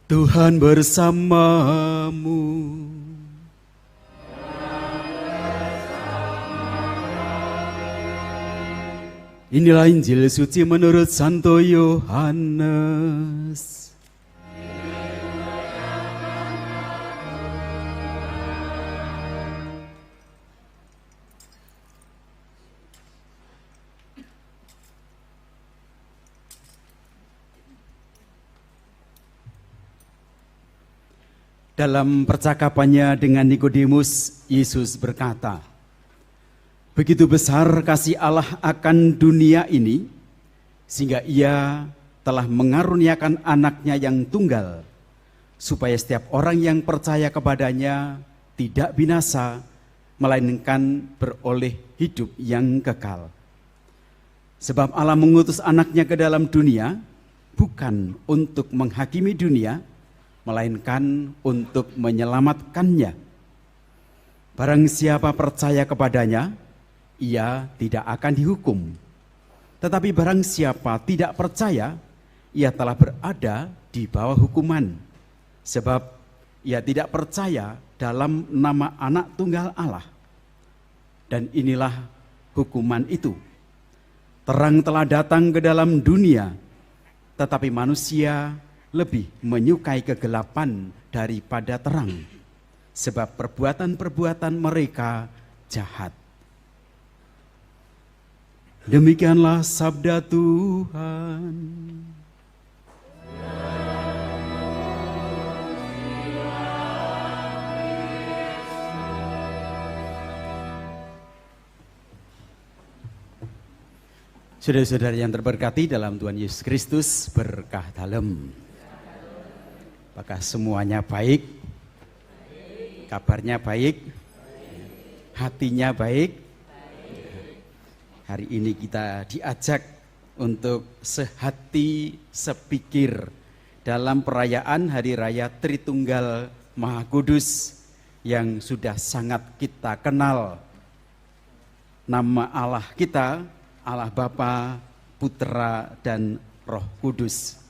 Tuhan bersamamu. Inilah Injil suci menurut Santo Yohanes. Dalam percakapannya dengan Nikodemus, Yesus berkata, "Begitu besar kasih Allah akan dunia ini, sehingga Ia telah mengaruniakan anaknya yang tunggal, supaya setiap orang yang percaya kepadanya tidak binasa, melainkan beroleh hidup yang kekal. Sebab Allah mengutus anaknya ke dalam dunia, bukan untuk menghakimi dunia, melainkan untuk menyelamatkannya. Barang siapa percaya kepadanya, ia tidak akan dihukum. Tetapi barang siapa tidak percaya, ia telah berada di bawah hukuman. Sebab ia tidak percaya dalam nama Anak Tunggal Allah. Dan inilah hukuman itu. Terang telah datang ke dalam dunia, tetapi manusia lebih menyukai kegelapan daripada terang, sebab perbuatan-perbuatan mereka jahat." Demikianlah sabda Tuhan. Saudara-saudara yang terberkati dalam Tuhan Yesus Kristus, berkah dalem. Apakah semuanya baik? Kabarnya baik? Hatinya baik? Hari ini kita diajak untuk sehati sepikir dalam perayaan Hari Raya Tritunggal Maha Kudus yang sudah sangat kita kenal. Nama Allah kita, Allah Bapa, Putra, dan Roh Kudus.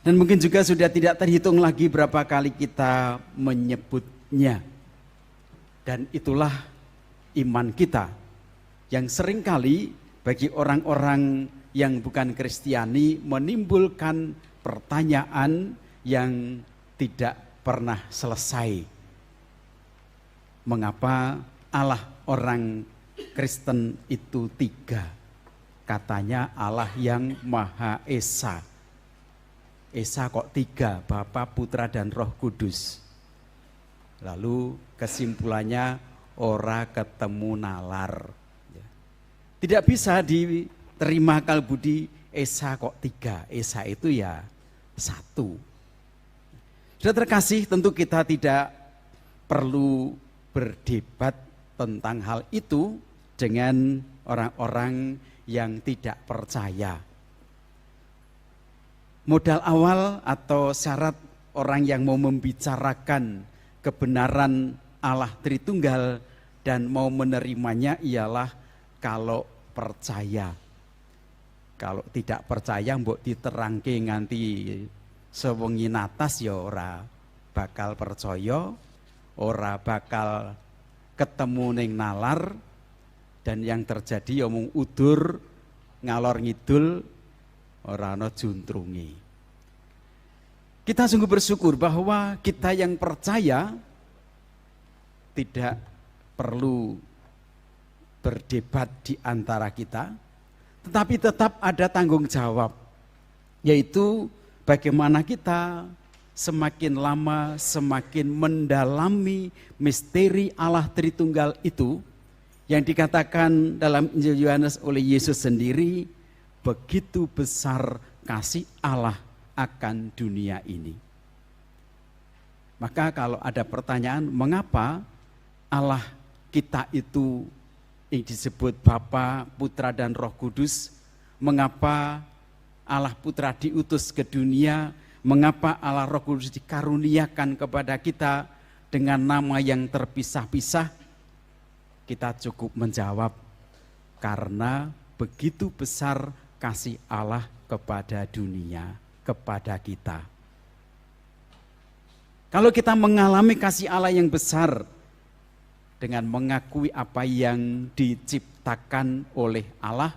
Dan mungkin juga sudah tidak terhitung lagi berapa kali kita menyebutnya. Dan itulah iman kita yang seringkali bagi orang-orang yang bukan Kristiani menimbulkan pertanyaan yang tidak pernah selesai. Mengapa Allah orang Kristen itu tiga? Katanya Allah yang Maha Esa. Esa kok tiga, Bapa, Putra, dan Roh Kudus. Lalu kesimpulannya ora ketemu nalar. Tidak bisa diterima akal budi Esa kok tiga, Esa itu ya satu. Sudah terkasih, tentu kita tidak perlu berdebat tentang hal itu dengan orang-orang yang tidak percaya. Modal awal atau syarat orang yang mau membicarakan kebenaran Allah Tritunggal dan mau menerimanya ialah kalau percaya. Kalau tidak percaya mbok diterangke nganti sewengi natas ya ora bakal percaya, ora bakal ketemu ning nalar, dan yang terjadi ya mung udur ngalor ngidul, ora ana juntrunge. Kita sungguh bersyukur bahwa kita yang percaya tidak perlu berdebat di antara kita, tetapi tetap ada tanggung jawab, yaitu bagaimana kita semakin lama semakin mendalami misteri Allah Tritunggal itu, yang dikatakan dalam Injil Yohanes oleh Yesus sendiri, begitu besar kasih Allah akan dunia ini. Maka kalau ada pertanyaan, mengapa Allah kita itu yang disebut Bapa, Putra, dan Roh Kudus, mengapa Allah Putra diutus ke dunia, mengapa Allah Roh Kudus dikaruniakan kepada kita dengan nama yang terpisah-pisah? Kita cukup menjawab, karena begitu besar kasih Allah kepada dunia, kepada kita. Kalau kita mengalami kasih Allah yang besar dengan mengakui apa yang diciptakan oleh Allah,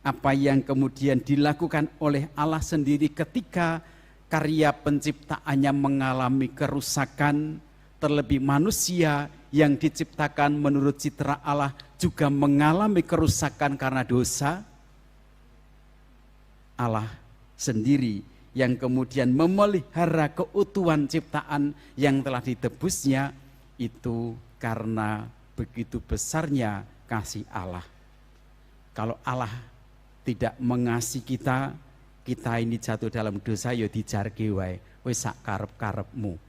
apa yang kemudian dilakukan oleh Allah sendiri ketika karya penciptaannya mengalami kerusakan, terlebih manusia yang diciptakan menurut citra Allah juga mengalami kerusakan karena dosa. Allah sendiri yang kemudian memelihara keutuhan ciptaan yang telah ditebusnya, itu karena begitu besarnya kasih Allah. Kalau Allah tidak mengasihi kita, kita ini jatuh dalam dosa ya dijarke wae, wis sak karep-karepmu.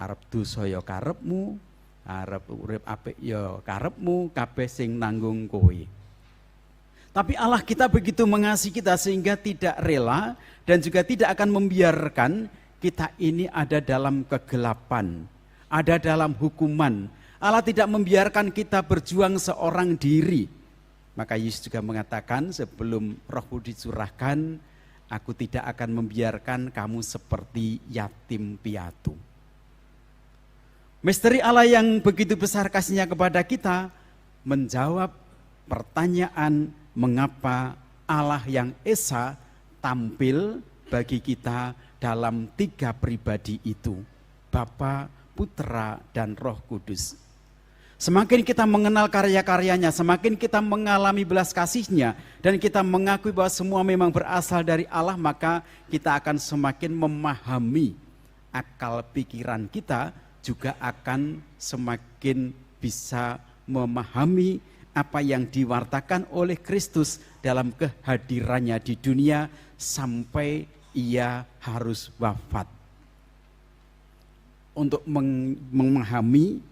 Arep dosa ya karepmu, arep urip apik ya karepmu, kabeh sing nanggung kowe. Tapi Allah kita begitu mengasihi kita sehingga tidak rela dan juga tidak akan membiarkan kita ini ada dalam kegelapan, ada dalam hukuman. Allah tidak membiarkan kita berjuang seorang diri. Maka Yesus juga mengatakan sebelum Roh Kudus dicurahkan, aku tidak akan membiarkan kamu seperti yatim piatu. Misteri Allah yang begitu besar kasihnya kepada kita menjawab pertanyaan mengapa Allah yang Esa tampil bagi kita dalam 3 pribadi itu, Bapa, Putra, dan Roh Kudus. Semakin kita mengenal karya-karyanya, semakin kita mengalami belas kasihnya, dan kita mengakui bahwa semua memang berasal dari Allah, maka kita akan semakin memahami akal pikiran kita, juga akan semakin bisa memahami apa yang diwartakan oleh Kristus dalam kehadirannya di dunia sampai ia harus wafat. Untuk memahami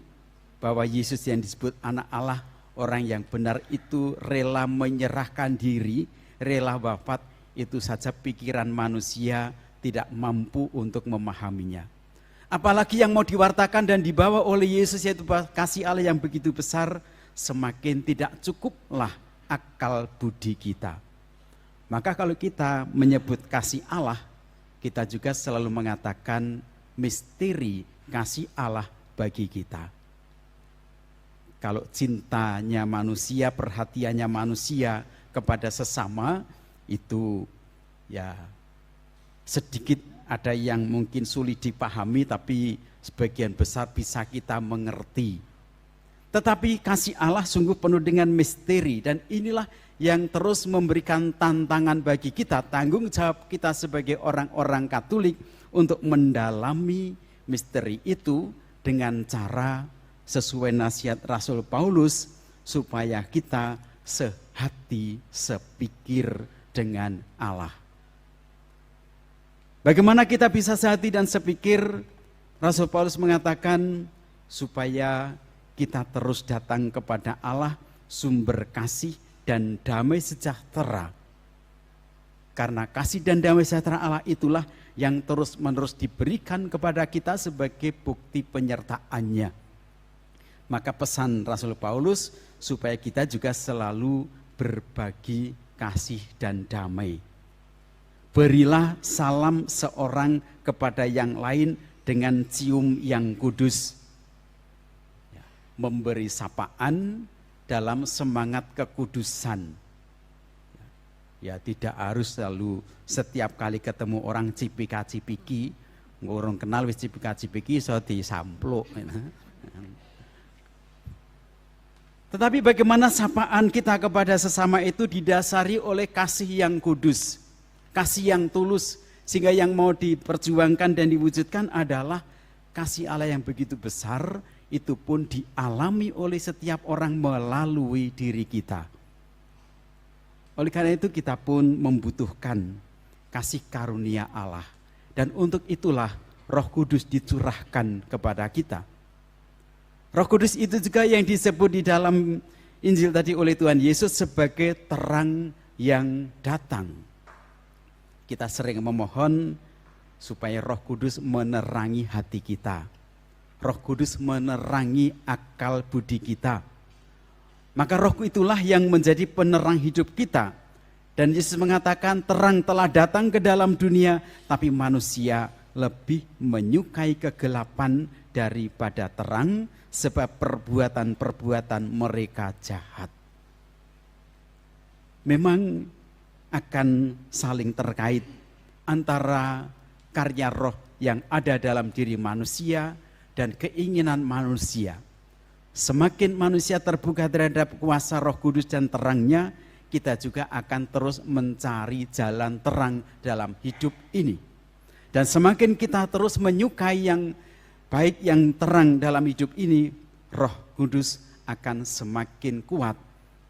bahwa Yesus yang disebut anak Allah, orang yang benar itu rela menyerahkan diri, rela wafat, itu saja pikiran manusia tidak mampu untuk memahaminya. Apalagi yang mau diwartakan dan dibawa oleh Yesus, yaitu kasih Allah yang begitu besar, semakin tidak cukuplah akal budi kita. Maka kalau kita menyebut kasih Allah, kita juga selalu mengatakan misteri kasih Allah bagi kita. Kalau cintanya manusia, perhatiannya manusia kepada sesama, itu ya sedikit ada yang mungkin sulit dipahami, tapi sebagian besar bisa kita mengerti. Tetapi kasih Allah sungguh penuh dengan misteri, dan inilah yang terus memberikan tantangan bagi kita, tanggung jawab kita sebagai orang-orang Katolik untuk mendalami misteri itu dengan cara sesuai nasihat Rasul Paulus, supaya kita sehati sepikir dengan Allah. Bagaimana kita bisa sehati dan sepikir? Rasul Paulus mengatakan supaya kita terus datang kepada Allah, sumber kasih dan damai sejahtera. Karena kasih dan damai sejahtera Allah itulah yang terus-menerus diberikan kepada kita sebagai bukti penyertaannya. Maka pesan Rasul Paulus supaya kita juga selalu berbagi kasih dan damai. Berilah salam seorang kepada yang lain dengan cium yang kudus. Memberi sapaan dalam semangat kekudusan. Ya tidak harus selalu setiap kali ketemu orang cipika-cipiki, ngurung kenal wis cipika-cipiki so disampluk. Tetapi bagaimana sapaan kita kepada sesama itu didasari oleh kasih yang kudus, kasih yang tulus, sehingga yang mau diperjuangkan dan diwujudkan adalah kasih Allah yang begitu besar, itu pun dialami oleh setiap orang melalui diri kita. Oleh karena itu kita pun membutuhkan kasih karunia Allah. Dan untuk itulah Roh Kudus dicurahkan kepada kita. Roh Kudus itu juga yang disebut di dalam Injil tadi oleh Tuhan Yesus sebagai terang yang datang. Kita sering memohon supaya Roh Kudus menerangi hati kita. Roh Kudus menerangi akal budi kita. Maka Roh itulah yang menjadi penerang hidup kita. Dan Yesus mengatakan terang telah datang ke dalam dunia, tapi manusia lebih menyukai kegelapan daripada terang, sebab perbuatan-perbuatan mereka jahat. Memang akan saling terkait antara karya roh yang ada dalam diri manusia dan keinginan manusia. Semakin manusia terbuka terhadap kuasa Roh Kudus dan terangnya, kita juga akan terus mencari jalan terang dalam hidup ini. Dan semakin kita terus menyukai yang baik, yang terang dalam hidup ini, Roh Kudus akan semakin kuat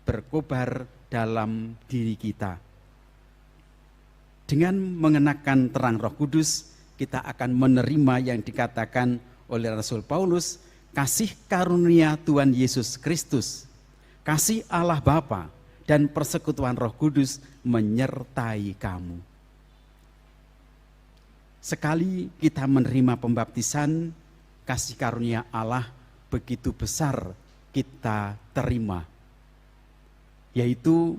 berkobar dalam diri kita. Dengan mengenakan terang Roh Kudus, kita akan menerima yang dikatakan oleh Rasul Paulus, kasih karunia Tuhan Yesus Kristus, kasih Allah Bapa, dan persekutuan Roh Kudus menyertai kamu. Sekali kita menerima pembaptisan, kasih karunia Allah begitu besar kita terima, yaitu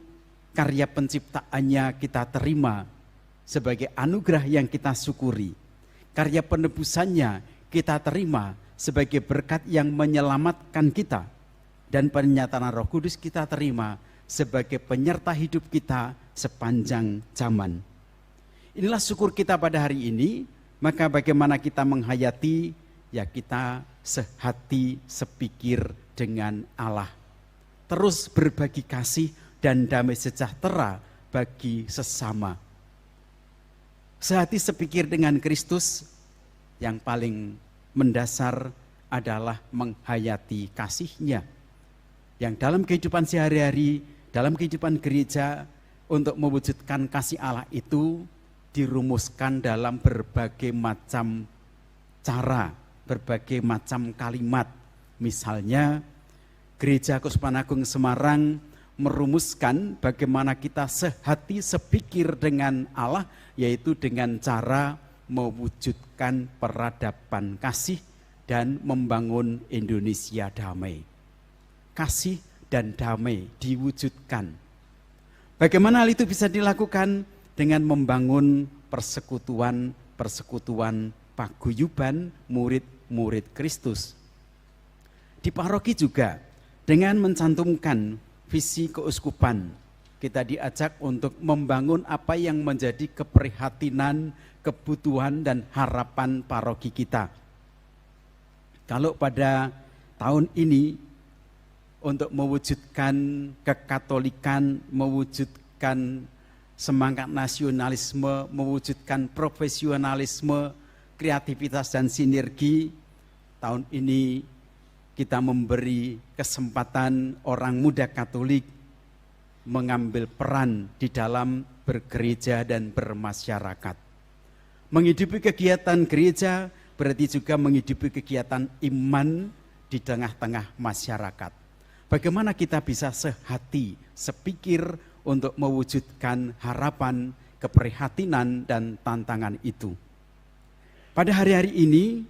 karya penciptaannya kita terima sebagai anugerah yang kita syukuri. Karya penebusannya kita terima sebagai berkat yang menyelamatkan kita. Dan pernyataan Roh Kudus kita terima sebagai penyerta hidup kita sepanjang zaman. Inilah syukur kita pada hari ini. Maka bagaimana kita menghayati, ya kita sehati sepikir dengan Allah. Terus berbagi kasih dan damai sejahtera bagi sesama. Sehati sepikir dengan Kristus, yang paling mendasar adalah menghayati kasih-Nya. Yang dalam kehidupan sehari-hari, dalam kehidupan gereja, untuk mewujudkan kasih Allah itu dirumuskan dalam berbagai macam cara, berbagai macam kalimat. Misalnya, Gereja Keuskupan Agung Semarang merumuskan bagaimana kita sehati sepikir dengan Allah, yaitu dengan cara mewujudkan peradaban kasih dan membangun Indonesia damai. Kasih dan damai diwujudkan. Bagaimana hal itu bisa dilakukan? Dengan membangun persekutuan paguyuban murid-murid Kristus. Di paroki juga dengan mencantumkan visi keuskupan, kita diajak untuk membangun apa yang menjadi keprihatinan, kebutuhan dan harapan paroki kita. Kalau pada tahun ini untuk mewujudkan kekatolikan, mewujudkan semangat nasionalisme, mewujudkan profesionalisme, kreativitas dan sinergi, tahun ini kita memberi kesempatan orang muda Katolik mengambil peran di dalam bergereja dan bermasyarakat. Menghidupi kegiatan gereja berarti juga menghidupi kegiatan iman di tengah-tengah masyarakat. Bagaimana kita bisa sehati, sepikir untuk mewujudkan harapan, keprihatinan, dan tantangan itu. Pada hari-hari ini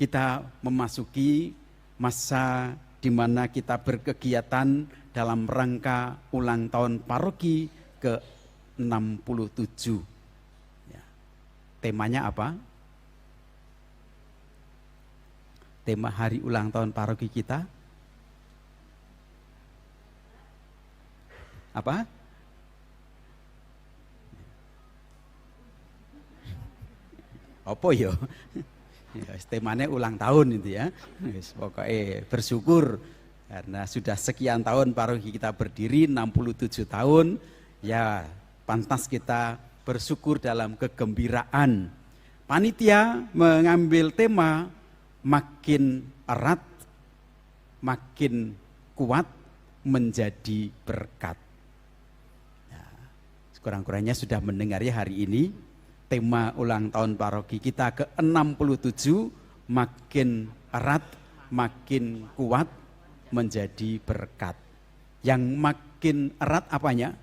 kita memasuki masa di mana kita berkegiatan dalam rangka ulang tahun paroki ke-67. Ya. Temanya apa? Tema hari ulang tahun paroki kita apa? Apa ya? Temanya ulang tahun itu ya. Pokoknya bersyukur karena sudah sekian tahun paroki kita berdiri, 67 tahun. Ya pantas kita bersyukur dalam kegembiraan. Panitia mengambil tema makin erat, makin kuat menjadi berkat. Ya, sekurang-kurangnya sudah mendengar ya hari ini. Tema ulang tahun paroki kita ke-67, makin erat, makin kuat, menjadi berkat. Yang makin erat apanya?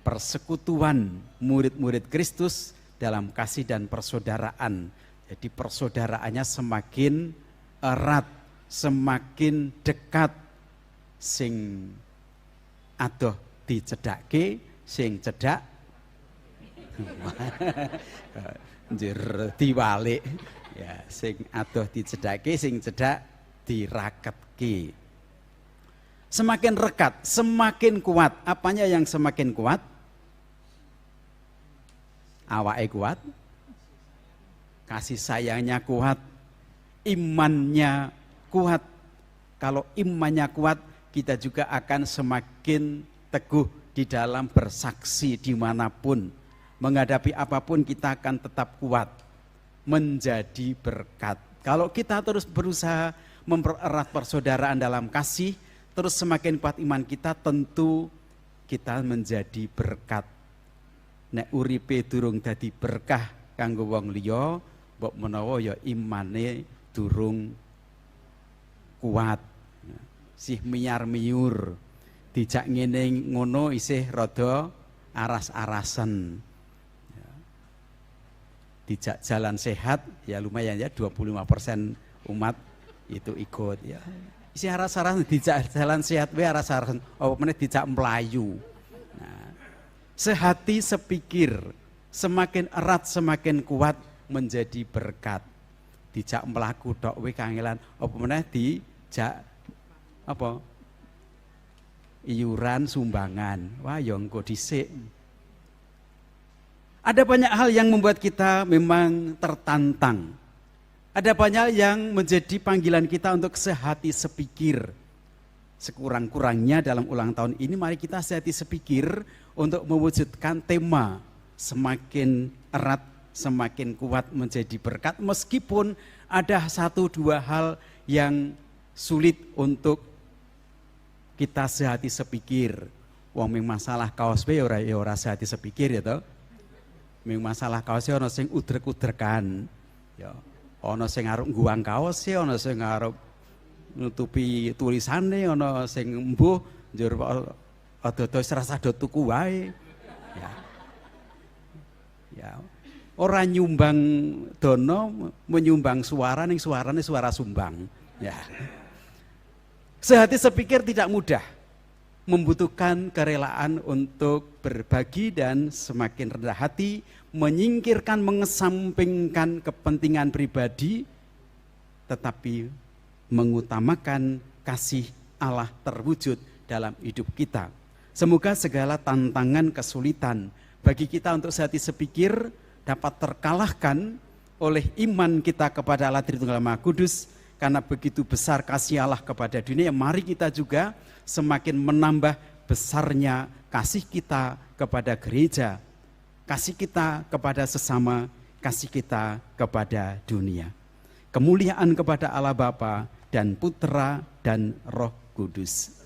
Persekutuan murid-murid Kristus dalam kasih dan persaudaraan. Jadi persaudaraannya semakin erat, semakin dekat. Sing adoh dicedhake, sing cedhak Njur diwalik. Ya, sing adoh dicedhake, sing cedhak diraketke. Semakin rekat, semakin kuat. Apanya yang semakin kuat? Awake kuat, kasih sayangnya kuat, imannya kuat. Kalau imannya kuat, kita juga akan semakin teguh di dalam bersaksi dimanapun. Menghadapi apapun kita akan tetap kuat, menjadi berkat. Kalau kita terus berusaha mempererat persaudaraan dalam kasih, terus semakin kuat iman kita, tentu kita menjadi berkat. Nek uripe durung dadi berkah kanggo wong liya, mbok menawa ya imane durung kuat. Sih miyar-miyur, dijak ngene ngono isih rada aras-arasen. Dijak jalan sehat ya lumayan ya, 25% umat itu ikut ya. Isi aras-arasen dijak jalan sehat we aras-arasen, apa meneh dijak melayu. Nah, sehati sepikir, semakin erat semakin kuat menjadi berkat. Dijak melaku tok we kangelan, apa meneh dijak apa? Iuran sumbangan. Wah ya engko dhisik. Ada banyak hal yang membuat kita memang tertantang. Ada banyak yang menjadi panggilan kita untuk sehati sepikir. Sekurang-kurangnya dalam ulang tahun ini mari kita sehati sepikir untuk mewujudkan tema semakin erat, semakin kuat menjadi berkat. Meskipun ada 1-2 hal yang sulit untuk kita sehati sepikir. Wong ming masalah kaos be ora sehati sepikir ya toh. Ming masalah kaos ana sing udrek-udrekan. Ya. Ana sing arep ngguwang kaos, ana sing arep nutupi tulisane, ana sing embuh njur ada-ada serasa do tuku wae. Ya. Ya. Ora nyumbang dono, menyumbang suara ning suarane suara sumbang. Ya. Sehati sepikir tidak mudah. Membutuhkan kerelaan untuk berbagi dan semakin rendah hati, menyingkirkan, mengesampingkan kepentingan pribadi, tetapi mengutamakan kasih Allah terwujud dalam hidup kita. Semoga segala tantangan kesulitan bagi kita untuk sehati sepikir dapat terkalahkan oleh iman kita kepada Allah Tritunggal Maha Kudus, karena begitu besar kasih Allah kepada dunia. Mari kita juga semakin menambah besarnya kasih kita kepada gereja, kasih kita kepada sesama, kasih kita kepada dunia. Kemuliaan kepada Allah Bapa dan Putra dan Roh Kudus.